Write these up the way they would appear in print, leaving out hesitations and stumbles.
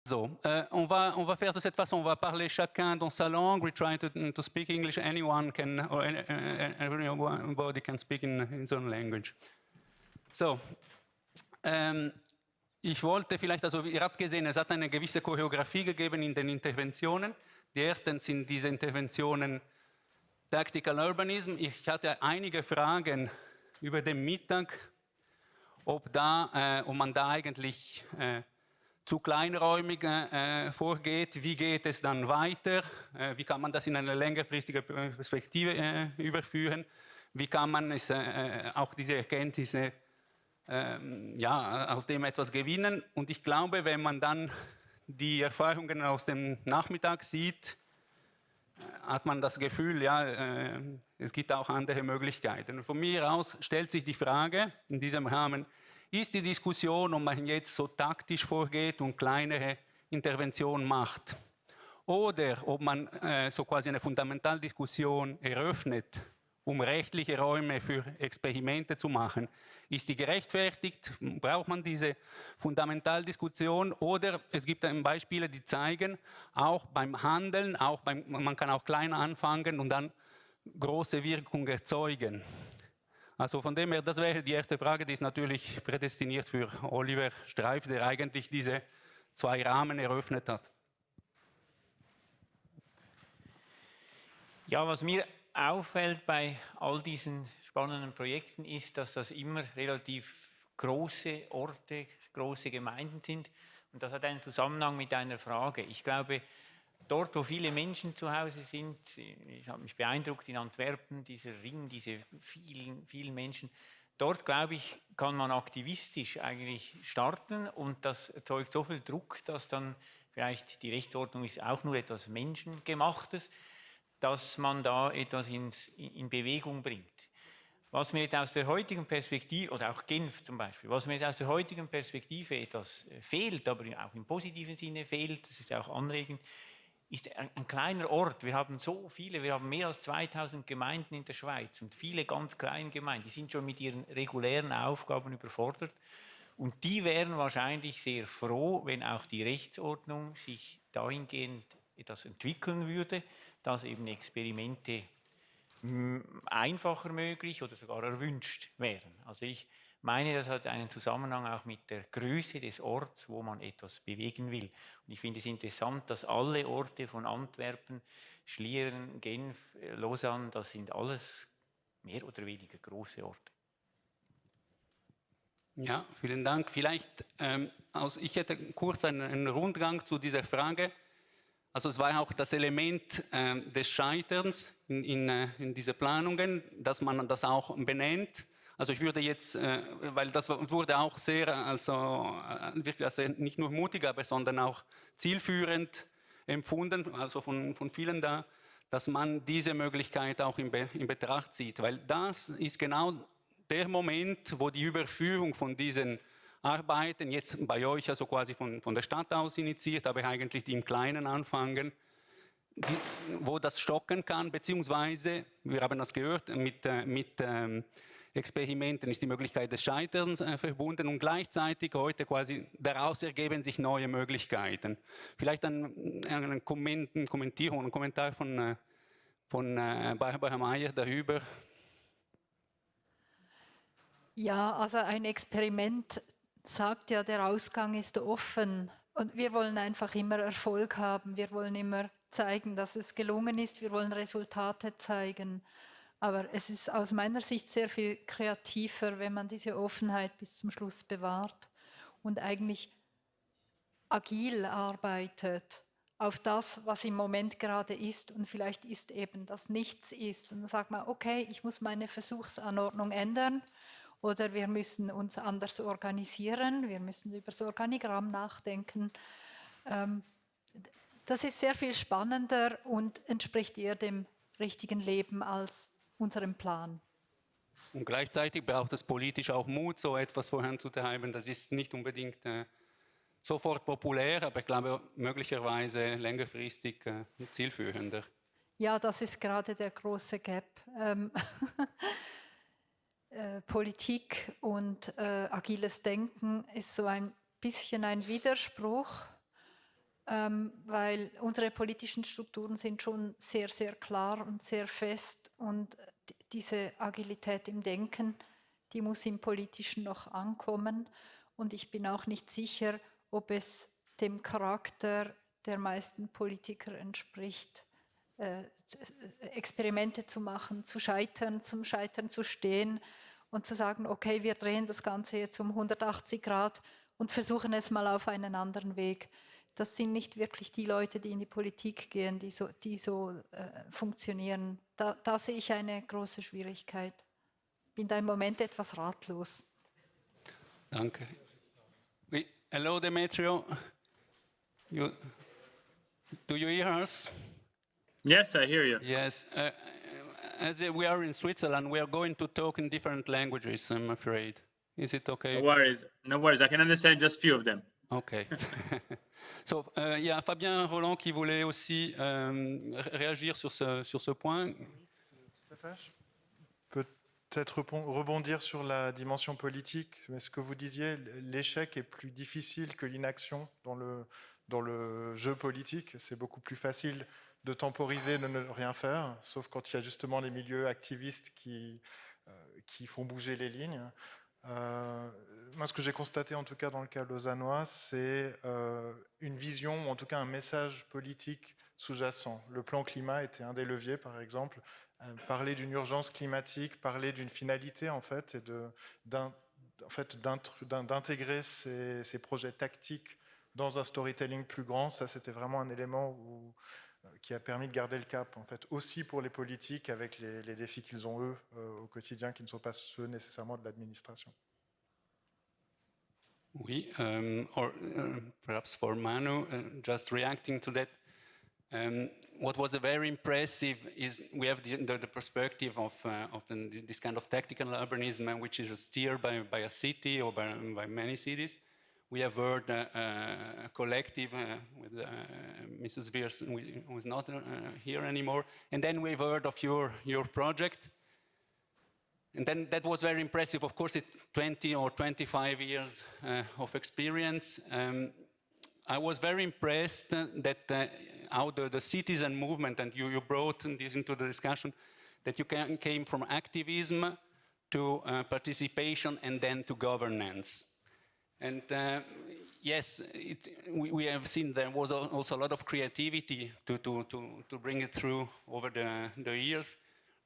So, on va faire de cette façon, on va parler chacun dans sa langue. We try to speak English. Anyone can, or everybody can speak in his own language. So, ich wollte vielleicht, also ihr habt gesehen, es hat eine gewisse Choreografie gegeben in den Interventionen. Die ersten sind diese Interventionen Tactical Urbanism. Ich hatte einige Fragen über den Mittag, ob man da eigentlich zu kleinräumig vorgeht, wie geht es dann weiter, wie kann man das in eine längerfristige Perspektive überführen, wie kann man es, auch diese Erkenntnisse ja, aus dem etwas gewinnen. Und ich glaube, wenn man dann die Erfahrungen aus dem Nachmittag sieht, hat man das Gefühl, ja, es gibt auch andere Möglichkeiten. Und von mir aus stellt sich die Frage in diesem Rahmen, ist die Diskussion, ob man jetzt so taktisch vorgeht und kleinere Interventionen macht, oder ob man so quasi eine Fundamentaldiskussion eröffnet, um rechtliche Räume für Experimente zu machen. Ist die gerechtfertigt? Braucht man diese Fundamentaldiskussion? Oder es gibt Beispiele, die zeigen, auch beim Handeln, man kann auch klein anfangen und dann große Wirkung erzeugen. Also von dem her, das wäre die erste Frage, die ist natürlich prädestiniert für Oliver Streiff, der eigentlich diese zwei Rahmen eröffnet hat. Ja, was mir auffällt bei all diesen spannenden Projekten ist, dass das immer relativ große Orte, große Gemeinden sind. Und das hat einen Zusammenhang mit einer Frage. Ich glaube, dort, wo viele Menschen zu Hause sind, ich habe mich beeindruckt in Antwerpen, dieser Ring, diese vielen Menschen, dort, glaube ich, kann man aktivistisch eigentlich starten und das erzeugt so viel Druck, dass dann vielleicht die Rechtsordnung ist auch nur etwas Menschengemachtes, dass man da etwas in Bewegung bringt. Was mir jetzt aus der heutigen Perspektive, oder auch Genf zum Beispiel, was mir jetzt aus der heutigen Perspektive etwas fehlt, aber auch im positiven Sinne fehlt, das ist auch anregend, ist ein kleiner Ort. Wir haben so viele, wir haben mehr als 2000 Gemeinden in der Schweiz und viele ganz kleine Gemeinden, die sind schon mit ihren regulären Aufgaben überfordert und die wären wahrscheinlich sehr froh, wenn auch die Rechtsordnung sich dahingehend etwas entwickeln würde, dass eben Experimente einfacher möglich oder sogar erwünscht wären. Also ich meine, das hat einen Zusammenhang auch mit der Größe des Orts, wo man etwas bewegen will. Und ich finde es interessant, dass alle Orte von Antwerpen, Schlieren, Genf, Lausanne, das sind alles mehr oder weniger große Orte. Ja, vielen Dank. Vielleicht, ich hätte kurz einen Rundgang zu dieser Frage. Also es war auch das Element des Scheiterns in diese Planungen, dass man das auch benennt. Also ich würde jetzt, weil das wurde auch sehr, wirklich nicht nur mutig, aber sondern auch zielführend empfunden, also von vielen da, dass man diese Möglichkeit auch in Betracht zieht. Weil das ist genau der Moment, wo die Überführung von diesen Arbeiten, jetzt bei euch also quasi von der Stadt aus initiiert, aber eigentlich die im Kleinen anfangen, wo das stocken kann, beziehungsweise, wir haben das gehört, mit Experimenten ist die Möglichkeit des Scheiterns verbunden und gleichzeitig heute quasi daraus ergeben sich neue Möglichkeiten. Vielleicht ein Kommentar von Barbara Meyer darüber. Ja, also ein Experiment sagt ja, der Ausgang ist offen und wir wollen einfach immer Erfolg haben, wir wollen immer zeigen, dass es gelungen ist, wir wollen Resultate zeigen, aber es ist aus meiner Sicht sehr viel kreativer, wenn man diese Offenheit bis zum Schluss bewahrt und eigentlich agil arbeitet auf das, was im Moment gerade ist und vielleicht ist eben, dass nichts ist und dann sagt man, okay, ich muss meine Versuchsanordnung ändern. Oder wir müssen uns anders organisieren, wir müssen über das Organigramm nachdenken. Das ist sehr viel spannender und entspricht eher dem richtigen Leben als unserem Plan. Und gleichzeitig braucht es politisch auch Mut, so etwas voranzutreiben. Das ist nicht unbedingt sofort populär, aber ich glaube möglicherweise längerfristig zielführender. Ja, das ist gerade der große Gap. Politik und agiles Denken ist so ein bisschen ein Widerspruch. weil unsere politischen Strukturen sind schon sehr, sehr klar und sehr fest und diese Agilität im Denken, die muss im Politischen noch ankommen und ich bin auch nicht sicher, ob es dem Charakter der meisten Politiker entspricht, Experimente zu machen, zu scheitern, zum Scheitern zu stehen und zu sagen, okay, wir drehen das Ganze jetzt um 180 Grad und versuchen es mal auf einen anderen Weg. Das sind nicht wirklich die Leute, die in die Politik gehen, die so funktionieren. Da sehe ich eine große Schwierigkeit. Bin da im Moment etwas ratlos. Danke. Oui. Hello, Demetrio. Do you hear us? Yes, I hear you. Yes. As we are in Switzerland, we are going to talk in different languages, I'm afraid. Is it okay? No worries. No worries. I can understand just few of them. Okay. So, il y a Fabien Roland qui voulait aussi réagir sur ce point. Peut-être rebondir sur la dimension politique. Mais ce que vous disiez, l'échec est plus difficile que l'inaction dans le jeu politique. C'est beaucoup plus facile de temporiser, de ne rien faire, sauf quand il y a justement les milieux activistes qui font bouger les lignes. Moi, ce que j'ai constaté, en tout cas dans le cas lausannois, c'est une vision, ou en tout cas un message politique sous-jacent. Le plan climat était un des leviers, par exemple. Parler d'une urgence climatique, parler d'une finalité, en fait, et d'intégrer ces projets tactiques dans un storytelling plus grand. Ça, c'était vraiment un élément qui a permis de garder le cap, en fait, aussi pour les politiques avec les défis qu'ils ont, eux, au quotidien, qui ne sont pas ceux nécessairement de l'administration. Oui, or perhaps for Manu, just reacting to that, what was very impressive is we have the perspective of this kind of tactical urbanism, which is steered by a city or by many cities. We have heard a collective with Mrs. Viers, who is not here anymore. And then we've heard of your project. And then that was very impressive. Of course, it's 20 or 25 years of experience. I was very impressed that how the citizen movement, and you brought this into the discussion, that you came from activism to participation and then to governance. And yes, we have seen there was also a lot of creativity to bring it through over the years.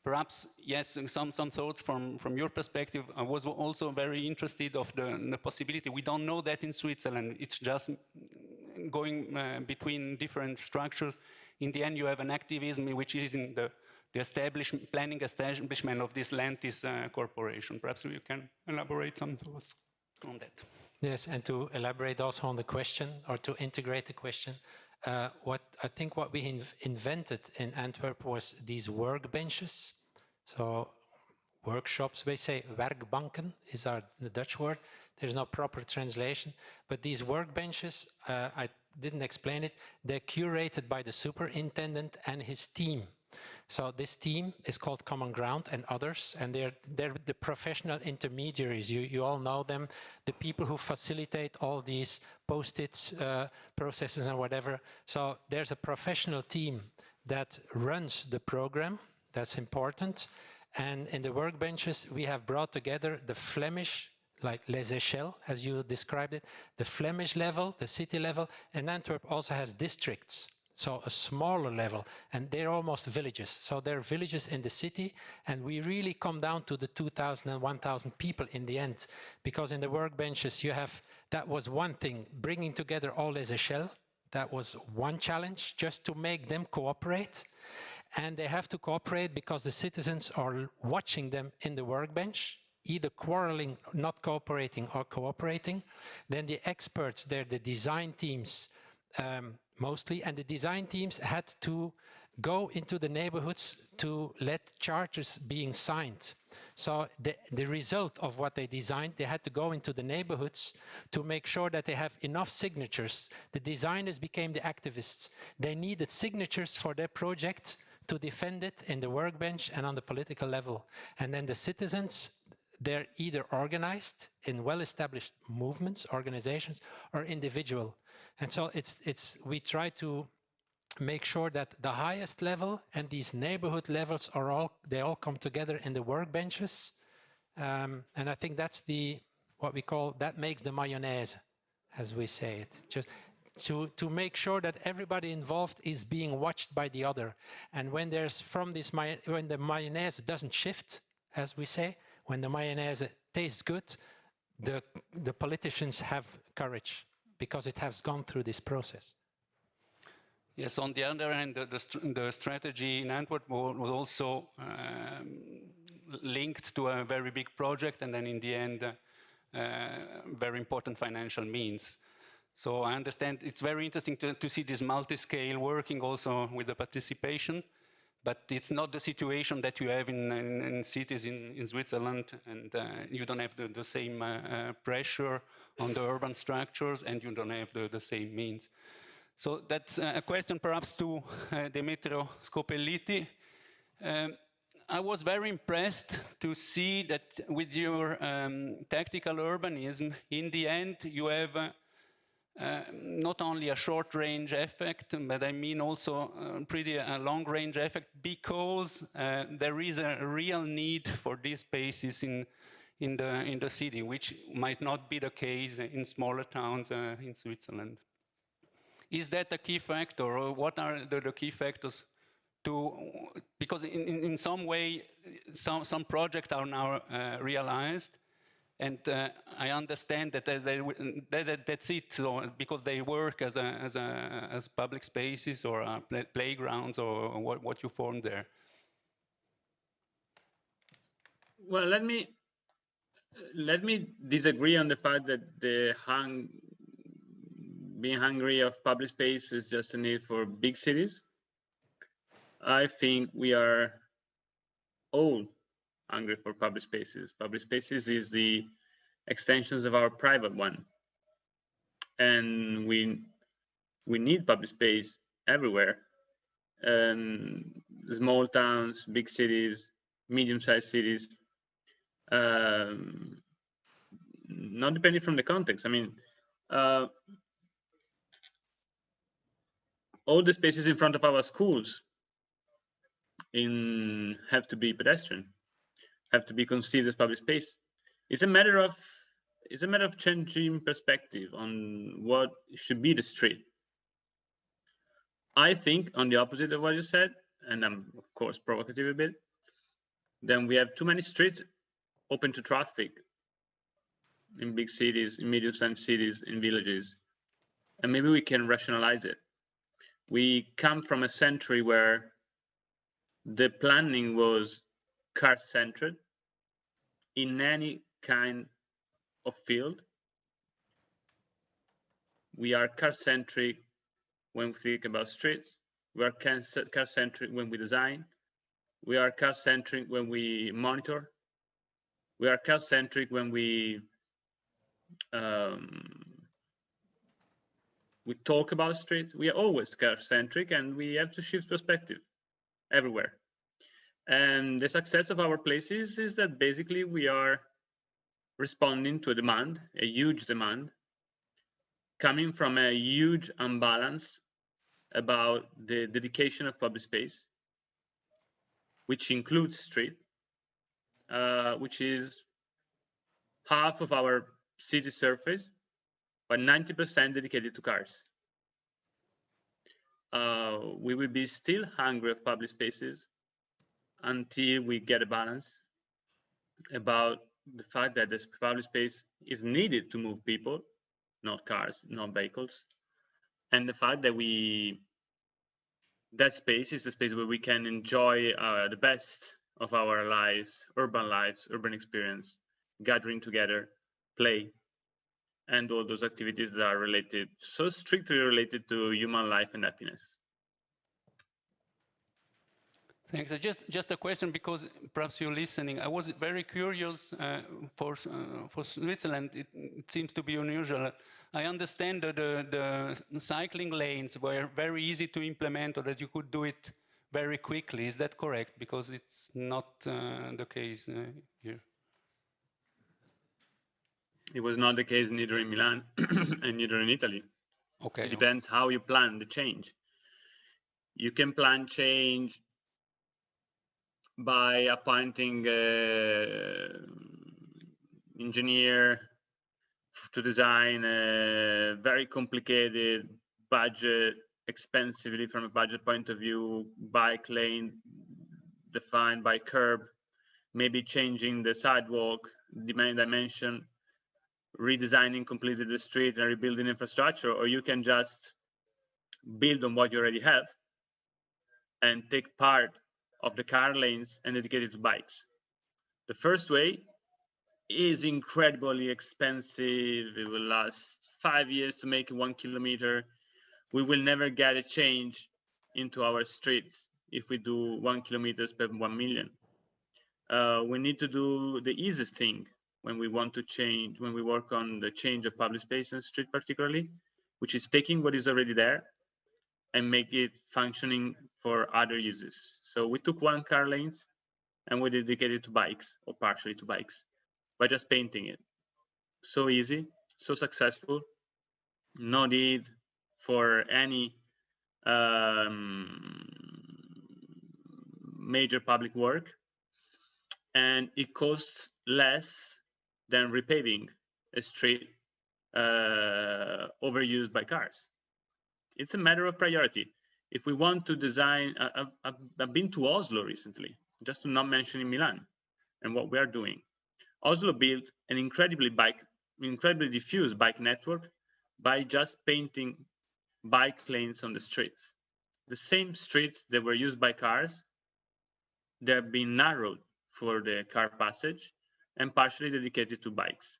Perhaps, yes, some thoughts from your perspective. I was also very interested of the possibility. We don't know that in Switzerland. It's just going between different structures. In the end, you have an activism which is in the planning establishment of this Lantis corporation. Perhaps you can elaborate some thoughts on that. Yes, and to elaborate also on the question, or to integrate the question, what we invented in Antwerp was these workbenches. So workshops, we say werkbanken is the Dutch word. There's no proper translation, but these workbenches, I didn't explain it, they're curated by the superintendent and his team. So this team is called Common Ground and others, and they're the professional intermediaries. You all know them, the people who facilitate all these post-its processes and whatever. So there's a professional team that runs the program. That's important. And in the workbenches, we have brought together the Flemish, like les échelles, as you described it, the Flemish level, the city level, and Antwerp also has districts. So a smaller level, and they're almost villages. So they're villages in the city, and we really come down to the 2,000 and 1,000 people in the end, because in the workbenches that was one thing, bringing together all les échelles. That was one challenge, just to make them cooperate. And they have to cooperate because the citizens are watching them in the workbench, either quarreling, not cooperating, or cooperating. Then the experts, they're the design teams, mostly, and the design teams had to go into the neighborhoods to let charters being signed. So the result of what they designed, they had to go into the neighborhoods to make sure that they have enough signatures. The designers became the activists. They needed signatures for their project to defend it in the workbench and on the political level. And then the citizens, they're either organized in well-established movements, organizations, or individual. And so we try to make sure that the highest level and these neighborhood levels they all come together in the workbenches. And I think that's what we call, that makes the mayonnaise, as we say it. Just to make sure that everybody involved is being watched by the other. And when when the mayonnaise doesn't shift, as we say, when the mayonnaise tastes good, the politicians have courage because it has gone through this process. Yes, on the other hand, the strategy in Antwerp was also linked to a very big project, and then in the end, very important financial means. So I understand it's very interesting to see this multi-scale working also with the participation, but it's not the situation that you have in cities in Switzerland, and you don't have the same pressure on the urban structures, and you don't have the same means. So that's a question perhaps to Demetrio Scopelliti. I was very impressed to see that with your tactical urbanism, in the end you have not only a short-range effect, but I mean also a long-range effect, because there is a real need for these spaces in the city, which might not be the case in smaller towns in Switzerland. Is that a key factor, or what are the key factors because in some way, some projects are now realized, and I understand that that's it, so because they work as public spaces or playgrounds or what you form there. Well, let me disagree on the fact that being hungry of public space is just a need for big cities. I think we are all hungry for public spaces. Public spaces is the extensions of our private one, and we need public space everywhere. Small towns, big cities, medium-sized cities. Not depending from the context. I mean, all the spaces in front of our schools have to be pedestrian, have to be considered as public space. It's a matter of changing perspective on what should be the street. I think on the opposite of what you said, and I'm of course provocative a bit, then we have too many streets open to traffic in big cities, in medium-sized cities, in villages, and maybe we can rationalize it. We come from a century where the planning was car-centered in any kind of field. We are car-centric when we think about streets. We are car-centric when we design. We are car-centric when we monitor. We are car-centric when we talk about streets. We are always car-centric, and we have to shift perspective everywhere. And the success of our places is that basically we are responding to a demand, a huge demand, coming from a huge imbalance about the dedication of public space, which includes street, which is half of our city surface, but 90% dedicated to cars. We will be still hungry of public spaces until we get a balance about the fact that this public space is needed to move people, not cars, not vehicles, and the fact that that space is the space where we can enjoy the best of our lives, urban experience, gathering together, play, and all those activities that are related, so strictly related to human life and happiness. Thanks. Just a question, because perhaps you're listening. I was very curious for Switzerland. It seems to be unusual. I understand that the cycling lanes were very easy to implement, or that you could do it very quickly. Is that correct? Because it's not the case here. It was not the case neither in Milan and neither in Italy. Okay. It depends how you plan the change. You can plan change by appointing engineer to design a very complicated budget, expensively from a budget point of view, bike lane defined by curb, maybe changing the sidewalk dimension, redesigning completely the street and rebuilding infrastructure, or you can just build on what you already have and take part of the car lanes and dedicate it to bikes. The first way is incredibly expensive. It will last 5 years to make 1 kilometer. We will never get a change into our streets if we do 1 kilometer per 1 million. We need to do the easiest thing when we want to change, when we work on the change of public space in the street particularly, which is taking what is already there and make it functioning for other uses. So we took 1 car lanes and we dedicated it to bikes, or partially to bikes, by just painting it. So easy, so successful, no need for any major public work, and it costs less than repaving a street overused by cars. It's a matter of priority. If we want to design, I've been to Oslo recently, just to not mention in Milan, and what we are doing. Oslo built an incredibly diffuse bike network by just painting bike lanes on the streets. The same streets that were used by cars, they have been narrowed for the car passage and partially dedicated to bikes.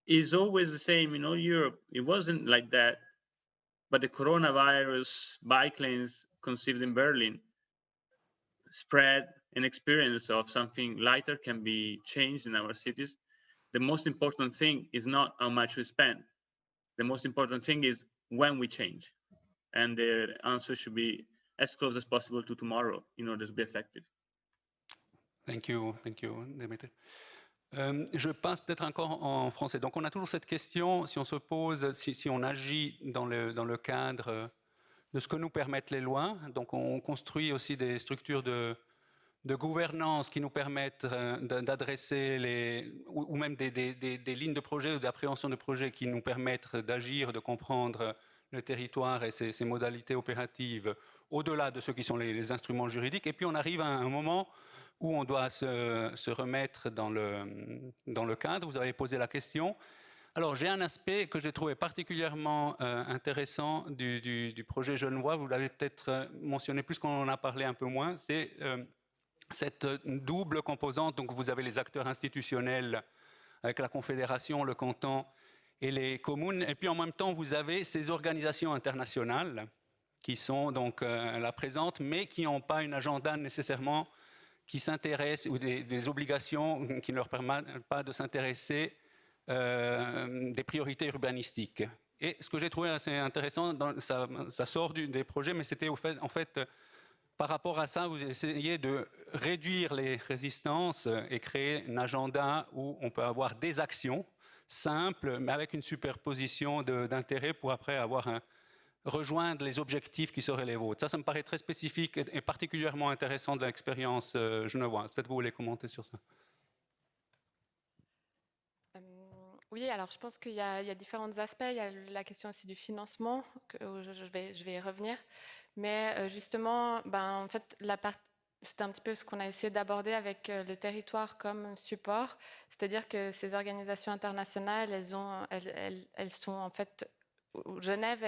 It's always the same in all Europe. It wasn't like that, but the coronavirus bike lanes conceived in Berlin spread an experience of something lighter can be changed in our cities. The most important thing is not how much we spend. The most important thing is when we change. And the answer should be as close as possible to tomorrow in order to be effective. Thank you, Dimitri. Je passe peut-être encore en français. Donc on a toujours cette question, si on se pose, si on agit dans le cadre de ce que nous permettent les lois. Donc on construit aussi des structures de gouvernance qui nous permettent d'adresser ou même des lignes de projet ou d'appréhension de projet qui nous permettent d'agir, de comprendre le territoire et ses modalités opératives au-delà de ce qui sont les instruments juridiques. Et puis on arrive à un moment où on doit se remettre dans le cadre. Vous avez posé la question. Alors j'ai un aspect que j'ai trouvé particulièrement intéressant du projet Genevois. Vous l'avez peut-être mentionné plus qu'on en a parlé un peu moins. C'est cette double composante. Donc vous avez les acteurs institutionnels avec la Confédération, le canton et les communes. Et puis en même temps, vous avez ces organisations internationales qui sont donc là présentes, mais qui n'ont pas un agenda nécessairement qui s'intéresse, ou des obligations qui ne leur permettent pas de s'intéresser des priorités urbanistiques. Et ce que j'ai trouvé assez intéressant, ça sort des projets, mais c'était en fait par rapport à ça, vous essayez de réduire les résistances et créer un agenda où on peut avoir des actions simples, mais avec une superposition d'intérêts pour après rejoindre les objectifs qui seraient les vôtres. Ça me paraît très spécifique et particulièrement intéressant de l'expérience genevoise. Peut-être vous voulez commenter sur ça. Oui, alors je pense qu'il y a différents aspects. Il y a la question aussi du financement, je vais y revenir. Mais justement, en fait, c'est un petit peu ce qu'on a essayé d'aborder avec le territoire comme support. C'est-à-dire que ces organisations internationales, elles sont en fait... Genève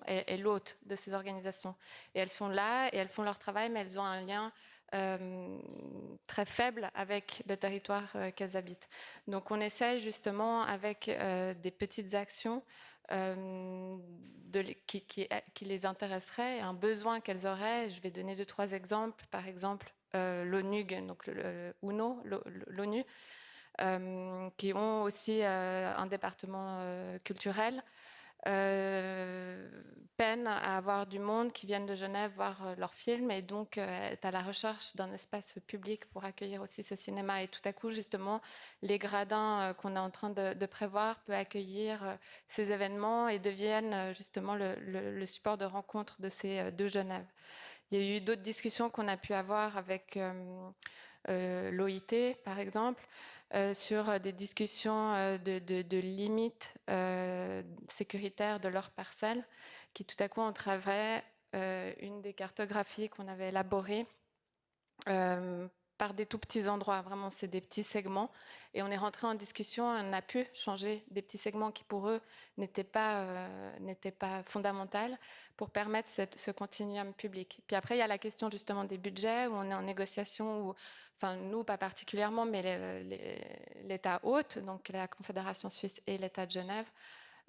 est l'hôte de ces organisations. Et elles sont là et elles font leur travail, mais elles ont un lien très faible avec le territoire qu'elles habitent. Donc on essaye justement avec des petites actions qui les intéresseraient, un besoin qu'elles auraient. Je vais donner 2-3 exemples. Par exemple, l'ONUG, donc l'ONU, qui ont aussi un département culturel. peinent à avoir du monde qui vienne de Genève voir leurs films et donc est à la recherche d'un espace public pour accueillir aussi ce cinéma. Et tout à coup, justement, les gradins qu'on est en train de prévoir peuvent accueillir ces événements et deviennent justement le support de rencontre de ces deux Genève. Il y a eu d'autres discussions qu'on a pu avoir avec l'OIT, par exemple, sur des discussions de limites sécuritaires de leurs parcelles, qui tout à coup entravaient une des cartographies qu'on avait élaborées par des tout petits endroits. Vraiment, c'est des petits segments. Et on est rentré en discussion, on a pu changer des petits segments qui, pour eux, n'étaient pas fondamentaux pour permettre ce continuum public. Puis après, il y a la question justement des budgets, où on est en négociation, où, enfin, nous, pas particulièrement, mais l'État hôte, donc la Confédération suisse et l'État de Genève,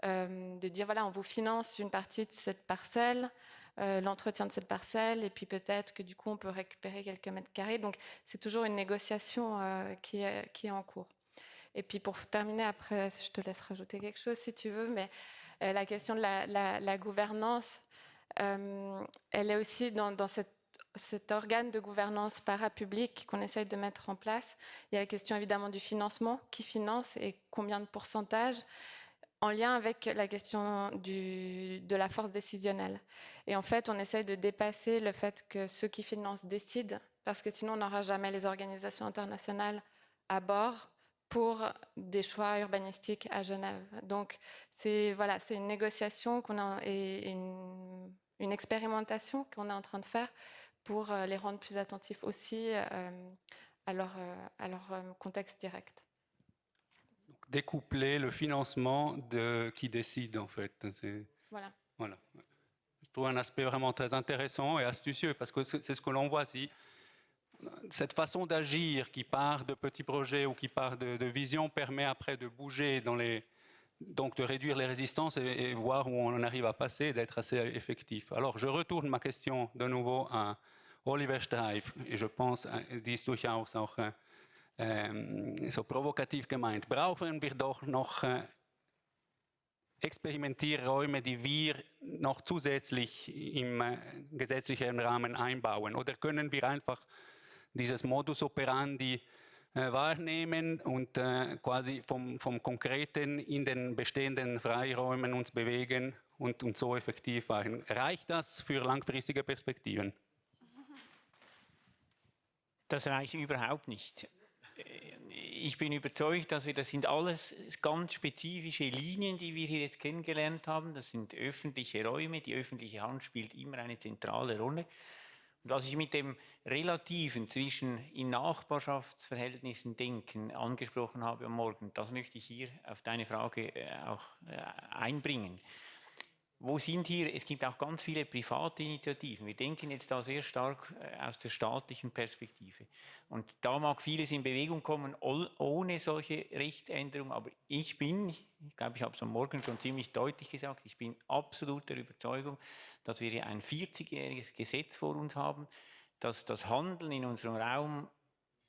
de dire, voilà, on vous finance une partie de cette parcelle, l'entretien de cette parcelle, et puis peut-être que du coup on peut récupérer quelques mètres carrés. Donc c'est toujours une négociation qui est en cours. Et puis pour terminer, après je te laisse rajouter quelque chose si tu veux, mais la question de la gouvernance, elle est aussi dans cet organe de gouvernance parapublique qu'on essaye de mettre en place. Il y a la question évidemment du financement, qui finance et combien de pourcentage, en lien avec la question de la force décisionnelle. Et en fait, on essaye de dépasser le fait que ceux qui financent décident, parce que sinon on n'aura jamais les organisations internationales à bord pour des choix urbanistiques à Genève. Donc c'est une négociation et une expérimentation qu'on est en train de faire pour les rendre plus attentifs aussi à leur contexte direct. Découpler le financement de qui décide en fait. Voilà. Je trouve un aspect vraiment très intéressant et astucieux parce que c'est ce que l'on voit si cette façon d'agir qui part de petits projets ou qui part de visions permet après de bouger donc de réduire les résistances et voir où on en arrive à passer, d'être assez effectif. Alors je retourne ma question de nouveau à Oliver Streiff et je pense, die ist durchaus auch so provokativ gemeint, brauchen wir doch noch Experimentierräume, die wir noch zusätzlich im gesetzlichen Rahmen einbauen? Oder können wir einfach dieses Modus operandi wahrnehmen und quasi vom Konkreten in den bestehenden Freiräumen uns bewegen und so effektiv waren? Reicht das für langfristige Perspektiven? Das reicht überhaupt nicht. Ich bin überzeugt, dass das sind alles ganz spezifische Linien, die wir hier jetzt kennengelernt haben. Das sind öffentliche Räume. Die öffentliche Hand spielt immer eine zentrale Rolle. Und was ich mit dem Relativen zwischen in Nachbarschaftsverhältnissen denken angesprochen habe am Morgen, das möchte ich hier auf deine Frage auch einbringen. Wo sind hier, es gibt auch ganz viele private Initiativen. Wir denken jetzt da sehr stark aus der staatlichen Perspektive. Und da mag vieles in Bewegung kommen, ohne solche Rechtsänderungen. Aber ich glaube, ich habe es am Morgen schon ziemlich deutlich gesagt, ich bin absolut der Überzeugung, dass wir hier ein 40-jähriges Gesetz vor uns haben, das das Handeln in unserem Raum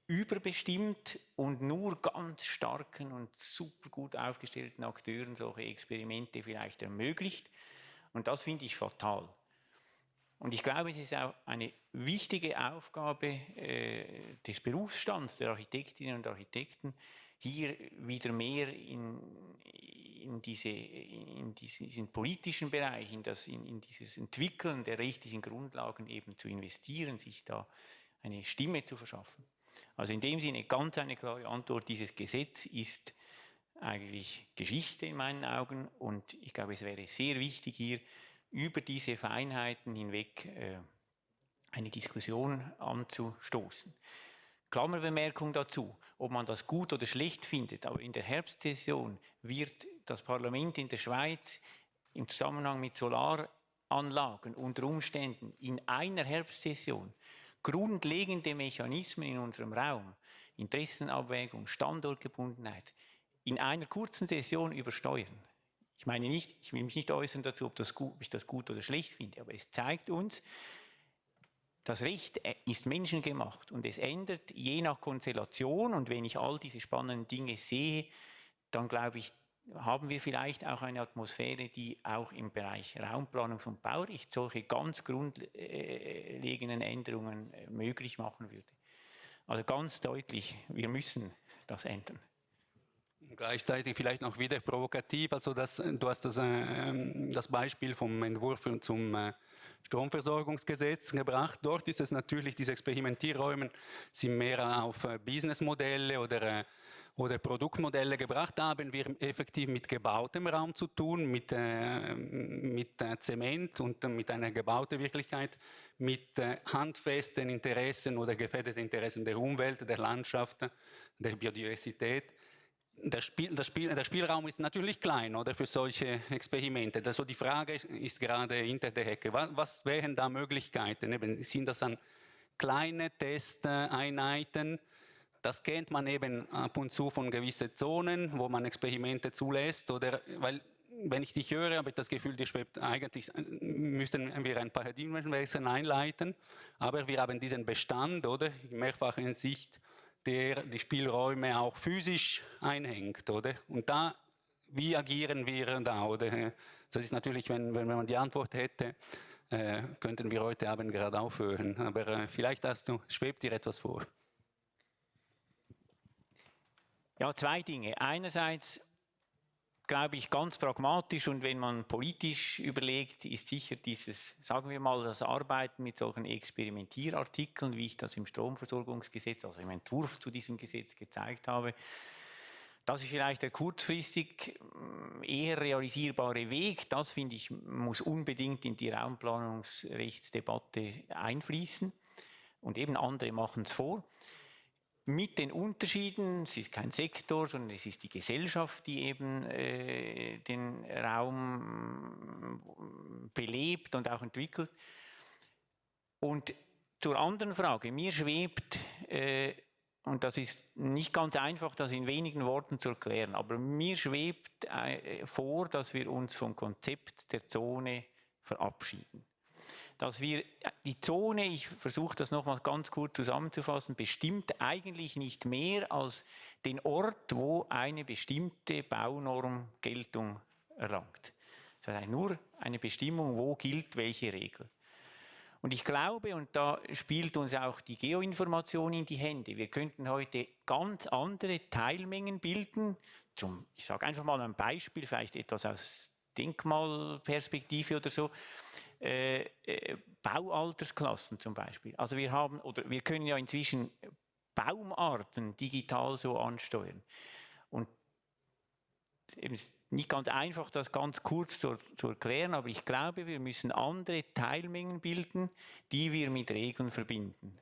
überbestimmt und nur ganz starken und super gut aufgestellten Akteuren solche Experimente vielleicht ermöglicht. Und das finde ich fatal. Und ich glaube, es ist auch eine wichtige Aufgabe des Berufsstands, der Architektinnen und Architekten, hier wieder mehr in diesen politischen Bereich, in dieses Entwickeln der rechtlichen Grundlagen eben zu investieren, sich da eine Stimme zu verschaffen. Also in dem Sinne ganz eine klare Antwort, dieses Gesetz ist eigentlich Geschichte in meinen Augen und ich glaube, es wäre sehr wichtig, hier über diese Feinheiten hinweg eine Diskussion anzustoßen. Klammerbemerkung dazu, ob man das gut oder schlecht findet, aber in der Herbstsession wird das Parlament in der Schweiz im Zusammenhang mit Solaranlagen unter Umständen in einer Herbstsession grundlegende Mechanismen in unserem Raum, Interessenabwägung, Standortgebundenheit, in einer kurzen Session übersteuern. Ich meine nicht, ich will mich nicht äußern dazu, ob ich das gut oder schlecht finde, aber es zeigt uns, das Recht ist menschengemacht und es ändert je nach Konstellation und wenn ich all diese spannenden Dinge sehe, dann glaube ich, haben wir vielleicht auch eine Atmosphäre, die auch im Bereich Raumplanungs- und Baurecht solche ganz grundlegenden Änderungen möglich machen würde. Also ganz deutlich, wir müssen das ändern. Gleichzeitig vielleicht noch wieder provokativ, also du hast das Beispiel vom Entwurf zum Stromversorgungsgesetz gebracht. Dort ist es natürlich, diese Experimentierräume sind mehr auf Businessmodelle oder Produktmodelle gebracht. Da haben wir effektiv mit gebautem Raum zu tun, mit Zement und mit einer gebauten Wirklichkeit, mit handfesten Interessen oder gefährdeten Interessen der Umwelt, der Landschaft, der Biodiversität. Der Spielraum ist natürlich klein, oder, für solche Experimente. Also die Frage ist gerade hinter der Hecke. Was wären da Möglichkeiten? Sind das dann kleine Testeinheiten? Das kennt man eben ab und zu von gewissen Zonen, wo man Experimente zulässt. Oder, weil, wenn ich dich höre, habe ich das Gefühl, dir schwebt eigentlich, müssten wir ein Paradigmenwechsel einleiten. Aber wir haben diesen Bestand, oder, in mehrfacher Sicht, der die Spielräume auch physisch einhängt, oder? Und da, wie agieren wir da, oder? Das ist natürlich, wenn man die Antwort hätte, könnten wir heute Abend gerade aufhören. Aber vielleicht schwebt dir etwas vor. Ja, zwei Dinge. Einerseits glaube ich ganz pragmatisch, und wenn man politisch überlegt, ist sicher dieses, sagen wir mal, das Arbeiten mit solchen Experimentierartikeln, wie ich das im Stromversorgungsgesetz, also im Entwurf zu diesem Gesetz gezeigt habe, das ist vielleicht der kurzfristig eher realisierbare Weg. Das, finde ich, muss unbedingt in die Raumplanungsrechtsdebatte einfließen. Und eben andere machen es vor. Mit den Unterschieden, es ist kein Sektor, sondern es ist die Gesellschaft, die eben den Raum belebt und auch entwickelt. Und zur anderen Frage, mir schwebt, und das ist nicht ganz einfach, das in wenigen Worten zu erklären, aber mir schwebt vor, dass wir uns vom Konzept der Zone verabschieden. Dass wir die Zone, ich versuche das nochmal ganz kurz zusammenzufassen, bestimmt eigentlich nicht mehr als den Ort, wo eine bestimmte Baunorm Geltung erlangt. Das heißt nur eine Bestimmung, wo gilt welche Regel. Und ich glaube, und da spielt uns auch die Geoinformation in die Hände, wir könnten heute ganz andere Teilmengen bilden. Ich sage einfach mal ein Beispiel, vielleicht etwas aus Denkmalperspektive oder so. Baualtersklassen zum Beispiel. Also wir können ja inzwischen Baumarten digital so ansteuern. Und eben ist nicht ganz einfach, das ganz kurz zu erklären, aber ich glaube, wir müssen andere Teilmengen bilden, die wir mit Regeln verbinden.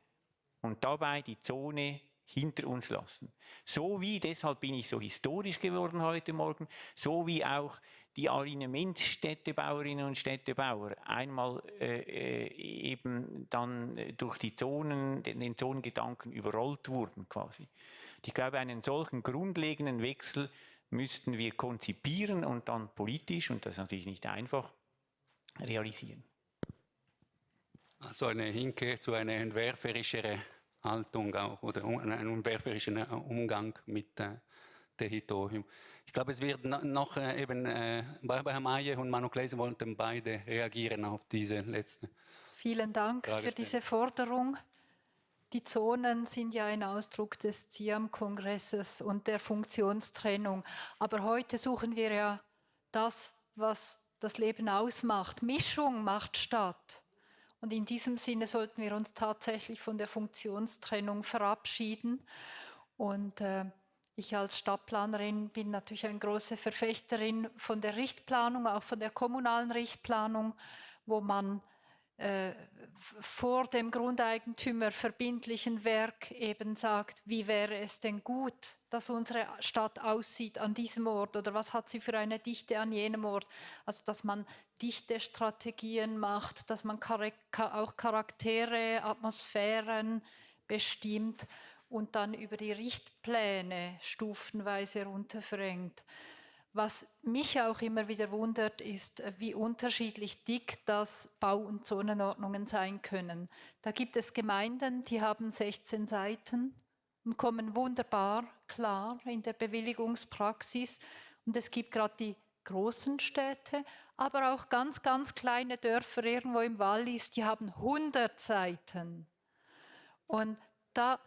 Und dabei die Zone hinter uns lassen. So wie, deshalb bin ich so historisch geworden heute Morgen, so wie auch die Alignamentsstädtebauerinnen und Städtebauer einmal eben dann durch die Zonen, den Zonengedanken überrollt wurden quasi. Ich glaube, einen solchen grundlegenden Wechsel müssten wir konzipieren und dann politisch, und das ist natürlich nicht einfach, realisieren. Also eine Hinkehr zu einer entwerferischeren Haltung auch oder einen entwerferischen Umgang mit Territorium. Ich glaube, es wird noch eben Barbara Meyer und Manu Claeys wollten beide reagieren auf diese letzte. Vielen Dank für diese Forderung. Die Zonen sind ja ein Ausdruck des CIAM-Kongresses und der Funktionstrennung. Aber heute suchen wir ja das, was das Leben ausmacht. Mischung macht statt. Und in diesem Sinne sollten wir uns tatsächlich von der Funktionstrennung verabschieden. Und ich als Stadtplanerin bin natürlich eine große Verfechterin von der Richtplanung, auch von der kommunalen Richtplanung, wo man vor dem Grundeigentümer verbindlichen Werk eben sagt, wie wäre es denn gut, dass unsere Stadt aussieht an diesem Ort oder was hat sie für eine Dichte an jenem Ort. Also dass man Dichtestrategien macht, dass man auch Charaktere, Atmosphären bestimmt und dann über die Richtpläne stufenweise runterverrenkt. Was mich auch immer wieder wundert, ist, wie unterschiedlich dick das Bau- und Zonenordnungen sein können. Da gibt es Gemeinden, die haben 16 Seiten und kommen wunderbar klar in der Bewilligungspraxis. Und es gibt gerade die großen Städte, aber auch ganz, ganz kleine Dörfer irgendwo im Wallis, die haben 100 Seiten. Und da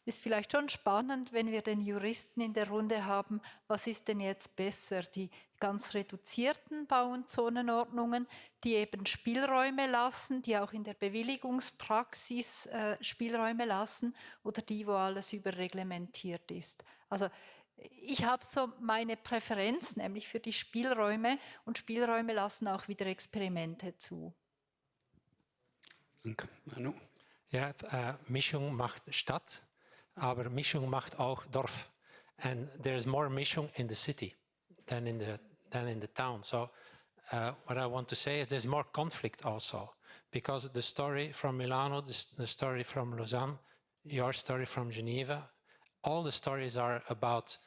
ist vielleicht schon spannend, wenn wir den Juristen in der Runde haben, was ist denn jetzt besser? Die ganz reduzierten Bau- und Zonenordnungen, die eben Spielräume lassen, die auch in der Bewilligungspraxis Spielräume lassen, oder die, wo alles überreglementiert ist. Also ich habe so meine Präferenz, nämlich für die Spielräume, und Spielräume lassen auch wieder Experimente zu. Danke. Manu. Ja, Mischung macht Stadt, aber Mischung macht auch Dorf. And there's more Mischung in the city than in the town. So what I want to say is there's more conflict also, because the story from Milano, the story from Lausanne, your story from Geneva, all the stories are about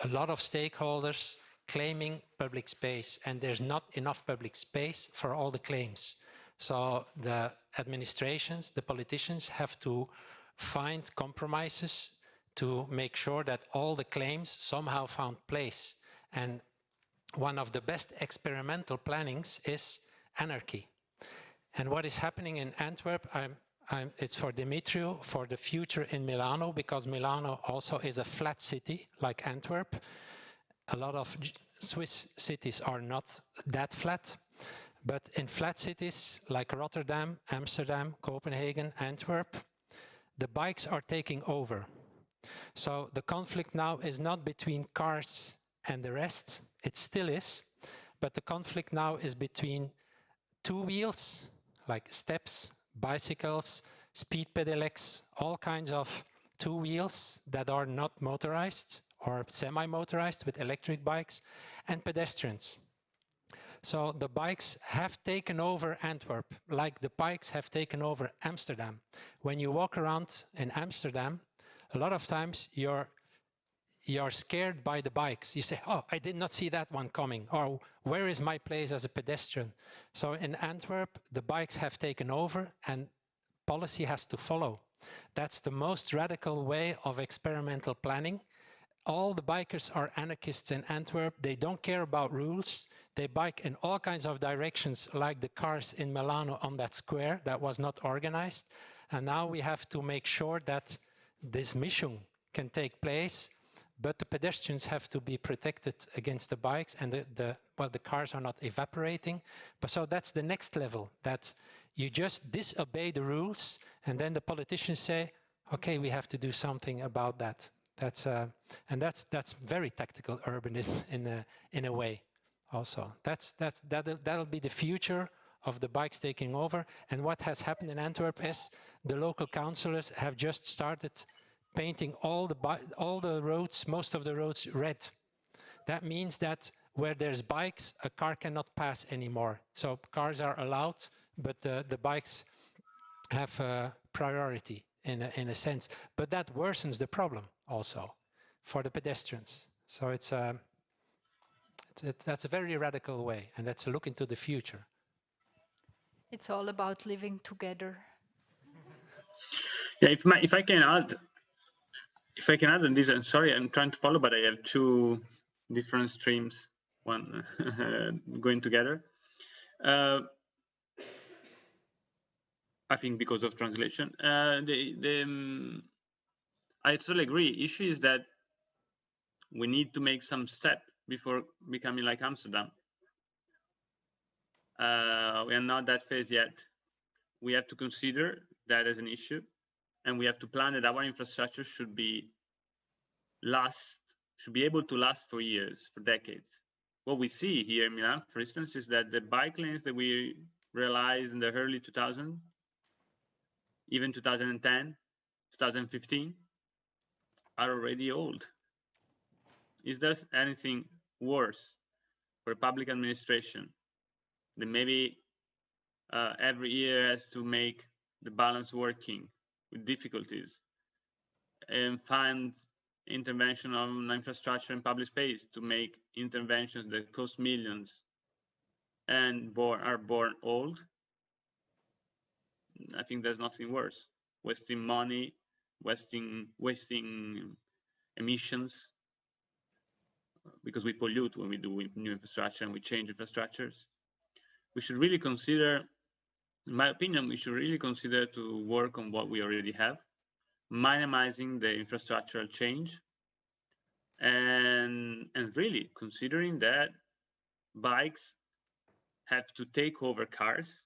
a lot of stakeholders claiming public space, and there's not enough public space for all the claims. So the administrations, the politicians have to find compromises to make sure that all the claims somehow found place. And one of the best experimental plannings is anarchy. And what is happening in Antwerp, it's for Demetrio, for the future in Milano, because Milano also is a flat city like Antwerp. A lot of Swiss cities are not that flat. But in flat cities like Rotterdam, Amsterdam, Copenhagen, Antwerp, the bikes are taking over. So the conflict now is not between cars and the rest, it still is, but the conflict now is between two wheels, like steps, bicycles, speed pedelecs, all kinds of two wheels that are not motorized or semi-motorized with electric bikes, and pedestrians. So the bikes have taken over Antwerp, like the bikes have taken over Amsterdam. When you walk around in Amsterdam, a lot of times you're scared by the bikes. You say, oh, I did not see that one coming, or where is my place as a pedestrian? So in Antwerp, the bikes have taken over and policy has to follow. That's the most radical way of experimental planning. All the bikers are anarchists in Antwerp. They don't care about rules. They bike in all kinds of directions, like the cars in Milano on that square that was not organized. And now we have to make sure that this mission can take place, but the pedestrians have to be protected against the bikes, and the cars are not evaporating. But so that's the next level, that you just disobey the rules, and then the politicians say, okay, we have to do something about that. That's very tactical urbanism in a way. Also, that'll be the future of the bikes taking over. And what has happened in Antwerp is the local councillors have just started painting all the roads, most of the roads, red. That means that where there's bikes, a car cannot pass anymore. So cars are allowed, but the bikes have priority in a sense. But that worsens the problem also for the pedestrians. So that's a very radical way, and that's a look into the future. It's all about living together. Yeah, if I can add on this, I'm sorry, I'm trying to follow, but I have two different streams, one going together. I think because of translation. I totally agree. Issue is that we need to make some step before becoming like Amsterdam. We are not that phase yet. We have to consider that as an issue, and we have to plan that our infrastructure should be able to last for years, for decades. What we see here in Milan, for instance, is that the bike lanes that we realized in the early 2000s, even 2010, 2015, are already old. Is there anything worse for a public administration than maybe every year has to make the balance working with difficulties and find intervention on infrastructure and public space to make interventions that cost millions and are born old? I think there's nothing worse. Wasting money, wasting emissions, because we pollute when we do new infrastructure and we change infrastructures. We should really consider, in my opinion, we should really consider to work on what we already have, minimizing the infrastructural change, and really considering that bikes have to take over cars,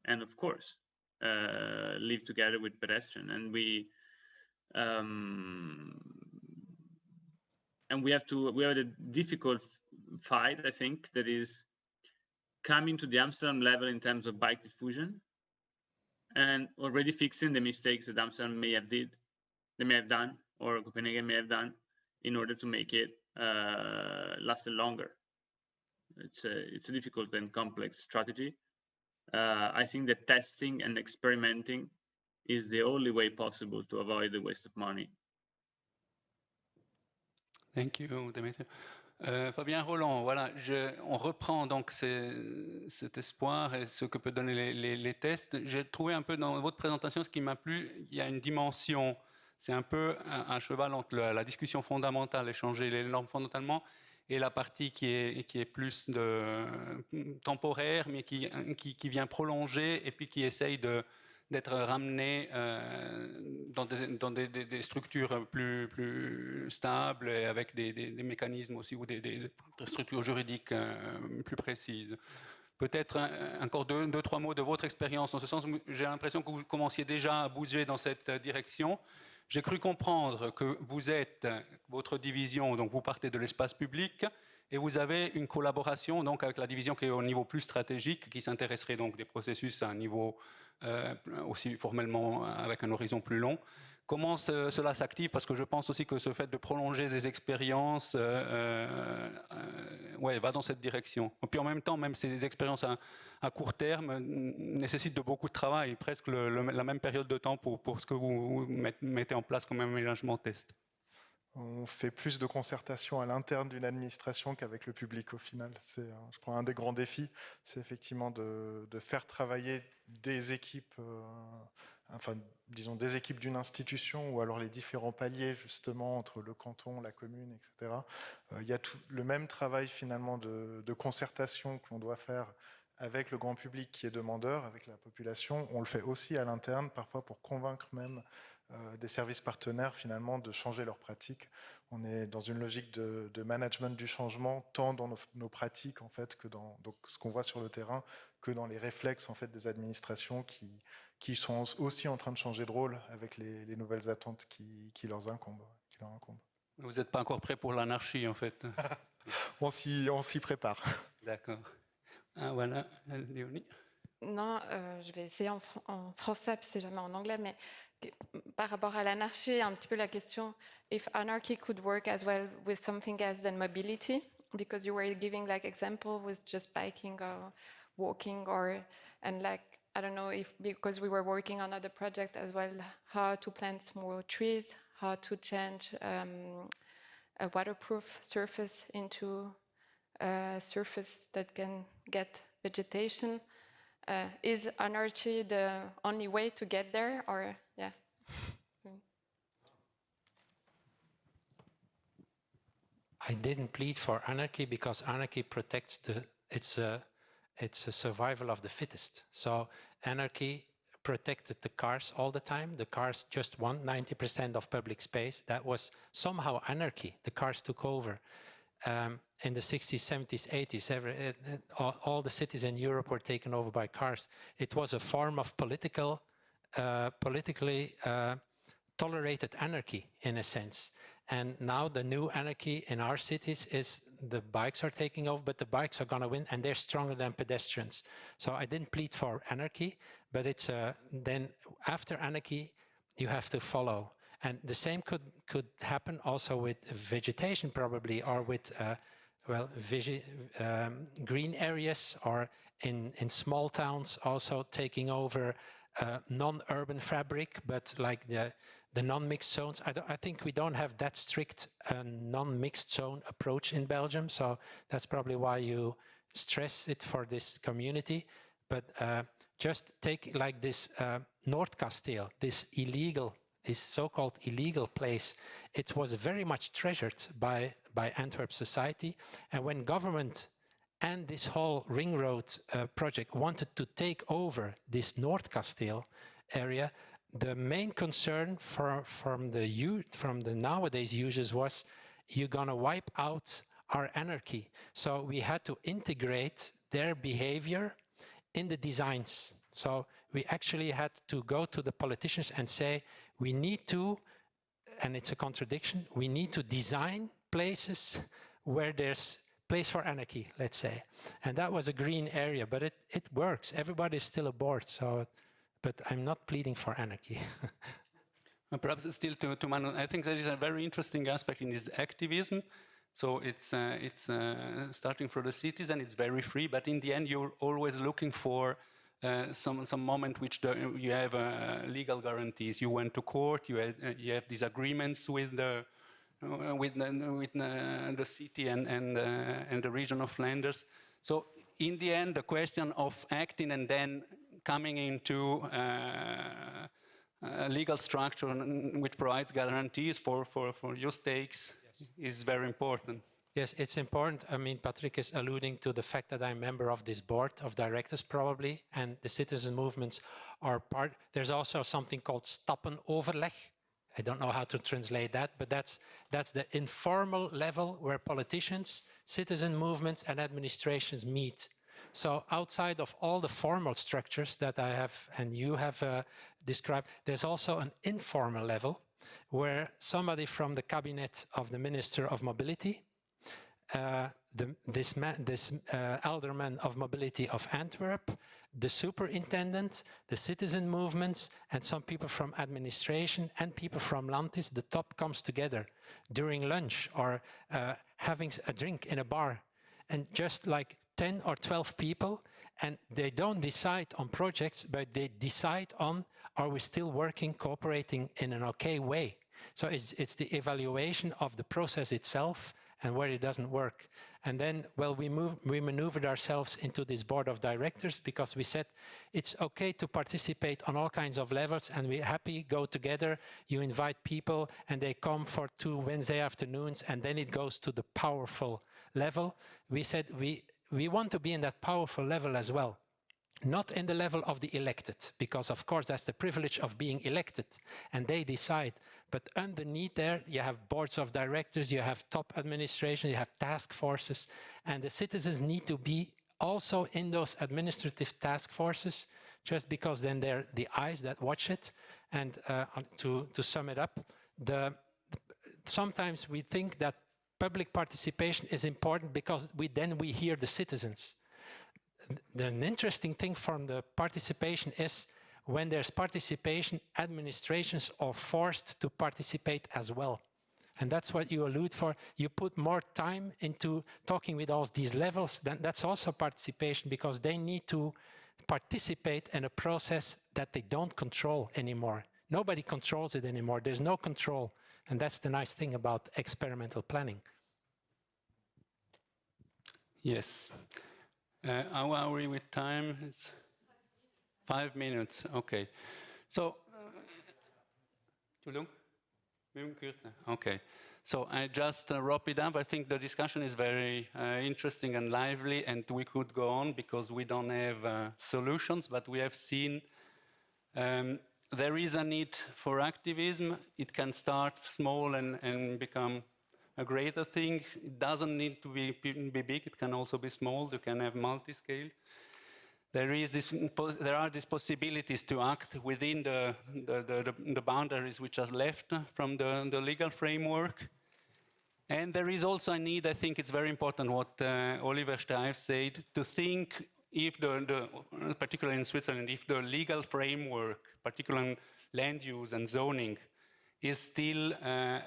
and of course live together with pedestrian, and we have a difficult fight, I think, that is coming to the Amsterdam level in terms of bike diffusion, and already fixing the mistakes that Amsterdam may have done, or Copenhagen may have done, in order to make it last longer. It's a difficult and complex strategy. I think that testing and experimenting is the only way possible to avoid the waste of money. Thank you, Demetrio. Fabien, Roland, voilà, on reprend donc cet espoir et ce que peut donner les tests. J'ai trouvé un peu dans votre présentation ce qui m'a plu, il y a une dimension, c'est un peu un cheval entre la discussion fondamentale, échanger les normes fondamentalement, et la partie qui est plus temporaire, mais qui vient prolonger et puis qui essaye d'être ramené dans des structures plus stables et avec des mécanismes aussi, ou des structures juridiques plus précises. Peut-être encore deux, trois mots de votre expérience dans ce sens. J'ai l'impression que vous commenciez déjà à bouger dans cette direction. J'ai cru comprendre que votre division, donc vous partez de l'espace public et vous avez une collaboration donc avec la division qui est au niveau plus stratégique, qui s'intéresserait donc des processus à un niveau aussi formellement avec un horizon plus long. Comment cela s'active? Parce que je pense aussi que ce fait de prolonger des expériences va dans cette direction. Et puis en même temps, même ces expériences à court terme nécessitent de beaucoup de travail, presque la même période de temps pour ce que vous mettez en place comme aménagement test. On fait plus de concertation à l'interne d'une administration qu'avec le public au final. Je prends un des grands défis, c'est effectivement de faire travailler des équipes, disons des équipes d'une institution, ou alors les différents paliers justement entre le canton, la commune, etc. Il y a le même travail finalement de concertation que l'on doit faire avec le grand public qui est demandeur, avec la population. On le fait aussi à l'interne, parfois pour convaincre même des services partenaires finalement de changer leurs pratiques. On est dans une logique de management du changement, tant dans nos pratiques en fait que dans ce qu'on voit sur le terrain, que dans les réflexes en fait des administrations qui sont aussi en train de changer de rôle avec les nouvelles attentes qui leur incombent. Vous n'êtes pas encore prêt pour l'anarchie en fait. On s'y prépare. D'accord. Ah voilà, Léonie. Non, je vais essayer en français, puis c'est jamais en anglais, mais par rapport à l'anarchie, un petit peu la question, if anarchy could work as well with something else than mobility, because you were giving like example with just biking or walking, and like, I don't know if, because we were working on other project as well, how to plant more trees, how to change a waterproof surface into a surface that can get vegetation. Is anarchy the only way to get there, or yeah? I didn't plead for anarchy because anarchy protects it's a survival of the fittest. So anarchy protected the cars all the time. The cars just won 90% of public space. That was somehow anarchy. The cars took over. In the 60s, 70s, 80s, all the cities in Europe were taken over by cars. It was a form of politically tolerated anarchy, in a sense. And now the new anarchy in our cities is the bikes are taking over, but the bikes are going to win, and they're stronger than pedestrians. So I didn't plead for anarchy, but it's then after anarchy, you have to follow. And the same could happen also with vegetation, probably, or with green areas, or in small towns also taking over non-urban fabric, but like the non-mixed zones. I think we don't have that strict non-mixed zone approach in Belgium, so that's probably why you stress it for this community. But just take like this Noordkasteel, this illegal this so-called illegal place, it was very much treasured by Antwerp society. And when government and this whole ring road project wanted to take over this North Kasteel area, the main concern from the nowadays users was, you're gonna wipe out our anarchy. So we had to integrate their behavior in the designs. So we actually had to go to the politicians and say, we need to, and it's a contradiction, we need to design places where there's place for anarchy, let's say. And that was a green area, but it works. Everybody's still aboard, so, but I'm not pleading for anarchy. Perhaps still to Manu, I think there is a very interesting aspect in this activism. So it's starting from the citizen, it's very free, but in the end you're always looking for some moment which you have legal guarantees. You went to court, you have these agreements with the city and the region of Flanders. So in the end, the question of acting and then coming into a legal structure which provides guarantees for your stakes, yes, is very important. Yes, it's important. I mean, Patrick is alluding to the fact that I'm a member of this board of directors probably, and the citizen movements are part. There's also something called stappenoverleg. I don't know how to translate that, but that's the informal level where politicians, citizen movements and administrations meet. So outside of all the formal structures that I have and you have described, there's also an informal level where somebody from the cabinet of the Minister of Mobility, this alderman of mobility of Antwerp, the superintendent, the citizen movements, and some people from administration and people from Landis, the top comes together during lunch or having a drink in a bar, and just like 10 or 12 people, and they don't decide on projects, but they decide on, are we still working, cooperating in an okay way? So it's the evaluation of the process itself and where it doesn't work. And then, well, we maneuvered ourselves into this board of directors because we said it's okay to participate on all kinds of levels, and we're happy, go together, you invite people and they come for 2 Wednesday afternoons, and then it goes to the powerful level. We said we want to be in that powerful level as well. Not in the level of the elected, because of course that's the privilege of being elected and they decide. But underneath there, you have boards of directors, you have top administration, you have task forces, and the citizens need to be also in those administrative task forces, just because then they're the eyes that watch it. And to sum it up, sometimes we think that public participation is important because then we hear the citizens. An interesting thing from the participation is when there's participation, administrations are forced to participate as well. And that's what you allude for. You put more time into talking with all these levels, then that's also participation, because they need to participate in a process that they don't control anymore. Nobody controls it anymore. There's no control. And that's the nice thing about experimental planning. Yes. How are we with time? It's 5 minutes. Okay. So, too long? Okay. So I just wrap it up. I think the discussion is very interesting and lively, and we could go on because we don't have solutions, but we have seen there is a need for activism. It can start small and become a greater thing. It doesn't need to be big, it can also be small, you can have multi-scale. There are these possibilities to act within the boundaries which are left from the legal framework. And there is also a need, I think it's very important what Oliver Streiff said, to think if particularly in Switzerland, if the legal framework, particularly land use and zoning, is still the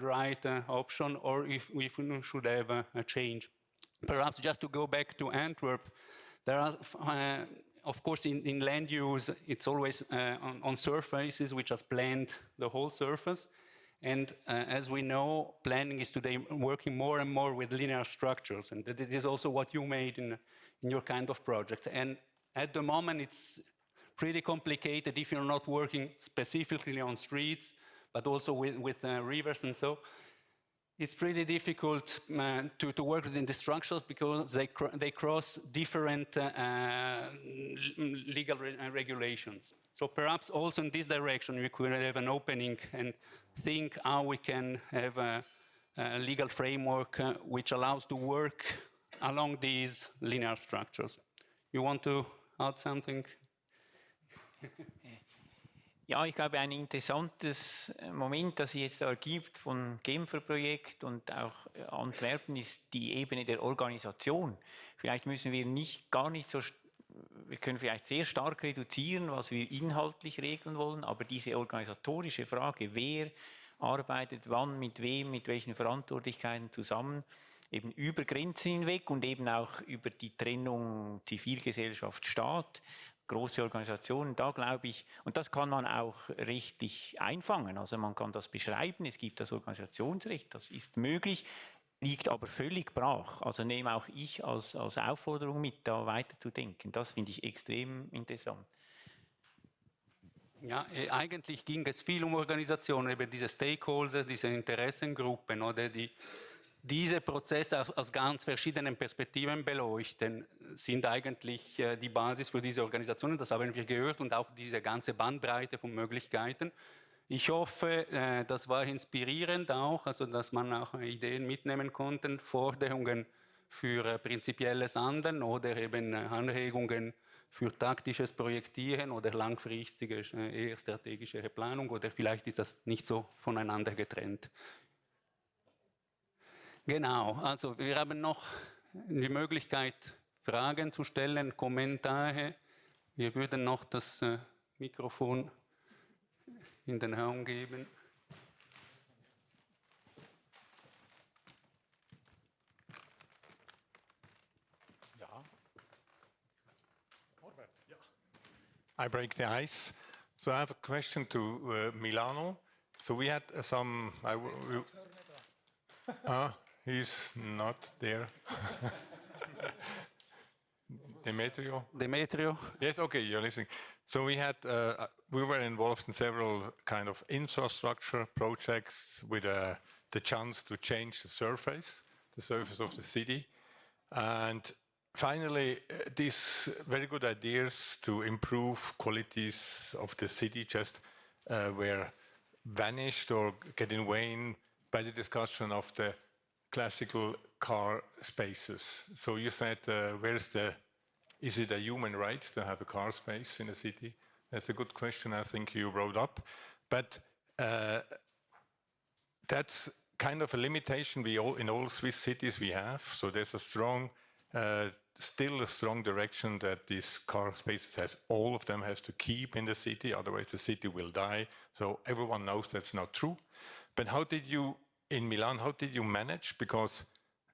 right option, or if we should have a change. Perhaps just to go back to Antwerp, there are, of course, in land use, it's always on surfaces which are planned the whole surface. And as we know, planning is today working more and more with linear structures. And that is also what you made in your kind of projects. And at the moment, it's pretty complicated if you're not working specifically on streets, but also with rivers and so. It's pretty difficult to work within the structures because they cross different legal regulations. So perhaps also in this direction we could have an opening and think how we can have a legal framework which allows to work along these linear structures. You want to add something? Ja, ich glaube, ein interessantes Moment, das sich jetzt ergibt vom Genfer Projekt und auch Antwerpen, ist die Ebene der Organisation. Vielleicht müssen wir wir können vielleicht sehr stark reduzieren, was wir inhaltlich regeln wollen, aber diese organisatorische Frage, wer arbeitet wann, mit wem, mit welchen Verantwortlichkeiten zusammen, eben über Grenzen hinweg und eben auch über die Trennung Zivilgesellschaft, Staat, große Organisationen, da glaube ich, und das kann man auch rechtlich einfangen, also man kann das beschreiben, es gibt das Organisationsrecht, das ist möglich, liegt aber völlig brach. Also nehme auch ich als Aufforderung mit, da weiterzudenken. Das finde ich extrem interessant. Ja, eigentlich ging es viel um Organisationen, eben diese Stakeholder, diese Interessengruppen, oder die diese Prozesse aus ganz verschiedenen Perspektiven beleuchten, sind eigentlich die Basis für diese Organisationen. Das haben wir gehört und auch diese ganze Bandbreite von Möglichkeiten. Ich hoffe, das war inspirierend auch, also dass man auch Ideen mitnehmen konnte, Forderungen für prinzipielles Handeln oder eben Anregungen für taktisches Projektieren oder langfristige, eher strategische Planung, oder vielleicht ist das nicht so voneinander getrennt. Genau, also wir haben noch die Möglichkeit, Fragen zu stellen, Kommentare. Wir würden noch das Mikrofon in den Raum geben. Ja. Norbert, ja. I break the ice. So I have a question to Milano. So we had some... he's not there. Demetrio. Yes, okay, you're listening. So we had, we were involved in several kind of infrastructure projects with the chance to change the surface of the city. And finally, these very good ideas to improve qualities of the city just were vanished or getting wane by the discussion of the classical car spaces. So you said, is it a human right to have a car space in a city? That's a good question I think you brought up. But that's kind of a limitation in all Swiss cities we have. So there's a strong, still a strong direction that these car spaces all of them has to keep in the city, otherwise the city will die. So everyone knows that's not true. But how did you, in Milan, how did you manage? Because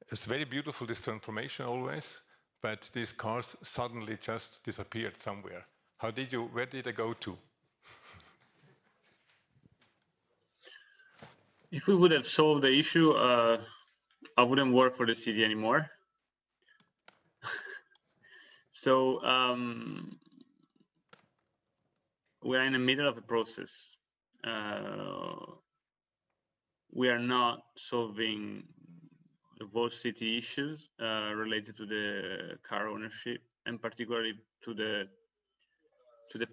it's very beautiful, this transformation always, but these cars suddenly just disappeared somewhere. Where did they go to? If we would have solved the issue, I wouldn't work for the city anymore. So we're in the middle of a process. We are not solving both city issues related to the car ownership, and particularly to the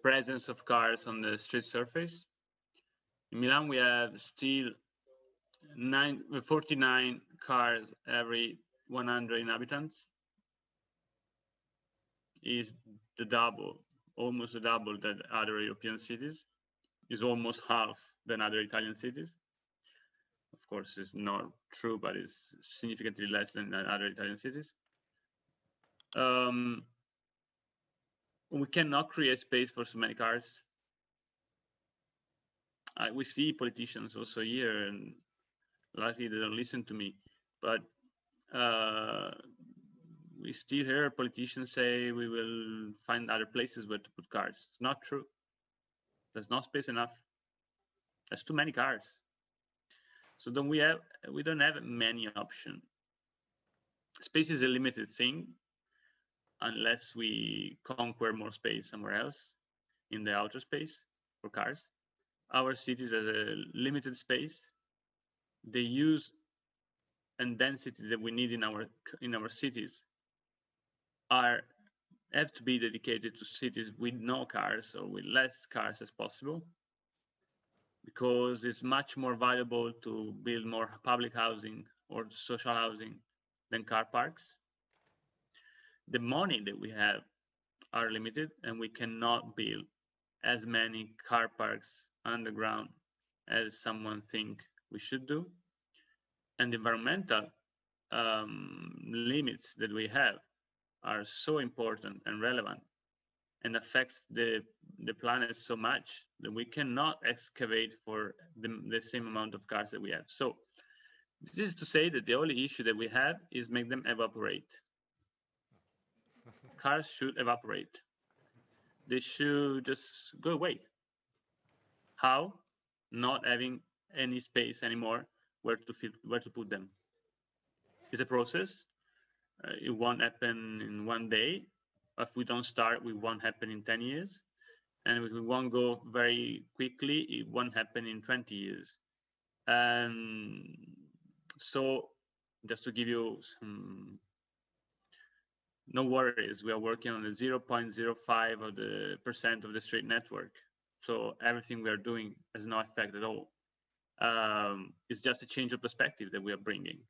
presence of cars on the street surface. In Milan, we have still 49 cars every 100 inhabitants. Is the double, almost the double that other European cities. Is almost half than other Italian cities. Of course, it's not true, but it's significantly less than other Italian cities. We cannot create space for so many cars. We see politicians also here, and luckily they don't listen to me, but we still hear politicians say we will find other places where to put cars. It's not true. There's not space enough. There's too many cars. So then we don't have many options. Space is a limited thing unless we conquer more space somewhere else. in the outer space for cars. Our cities have a limited space. The use and density that we need in our cities have to be dedicated to cities with no cars or with less cars as possible, because it's much more valuable to build more public housing or social housing than car parks. The money that we have are limited, and we cannot build as many car parks underground as someone think we should do. And the environmental limits that we have are so important and relevant and affects the planet so much that we cannot excavate for the same amount of cars that we have. So this is to say that the only issue that we have is make them evaporate. Cars should evaporate. They should just go away. How? Not having any space anymore where to put them. It's a process. It won't happen in one day. If we don't start, it won't happen in 10 years. And if we won't go very quickly, it won't happen in 20 years. So just to give you some, no worries, we are working on the 0.05% of the street network. So everything we are doing has no effect at all. It's just a change of perspective that we are bringing.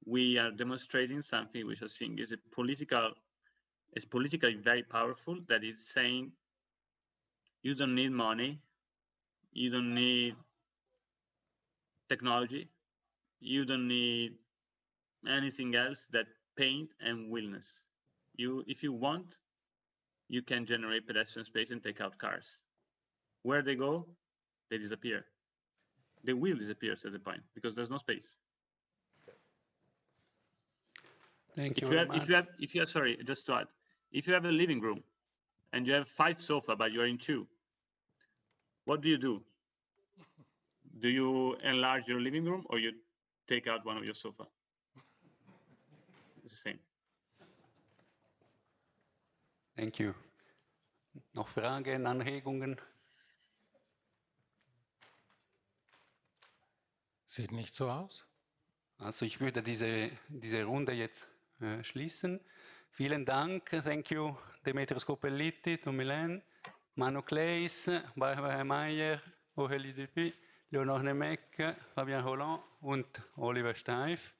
We are demonstrating something which I think is politically very powerful, that is saying you don't need money, you don't need technology, you don't need anything else that paint and willingness. If you want, you can generate pedestrian space and take out cars. Where they go, they disappear. They will disappear at the point because there's no space. Thank you very much. Sorry, just to add, if you have a living room and you have 5 sofas, but you're in 2, what do? Do you enlarge your living room or you take out one of your sofas? It's the same. Thank you. Noch Fragen, Anregungen? Sieht nicht so aus. Also ich würde diese Runde jetzt schließen. Vielen Dank. Thank you, Demetrios Scopelliti, Tomilène, Manu Claeys, Meyer, Aurélie Dupuis, Léonore Nemec, Fabien Roland und Oliver Streiff.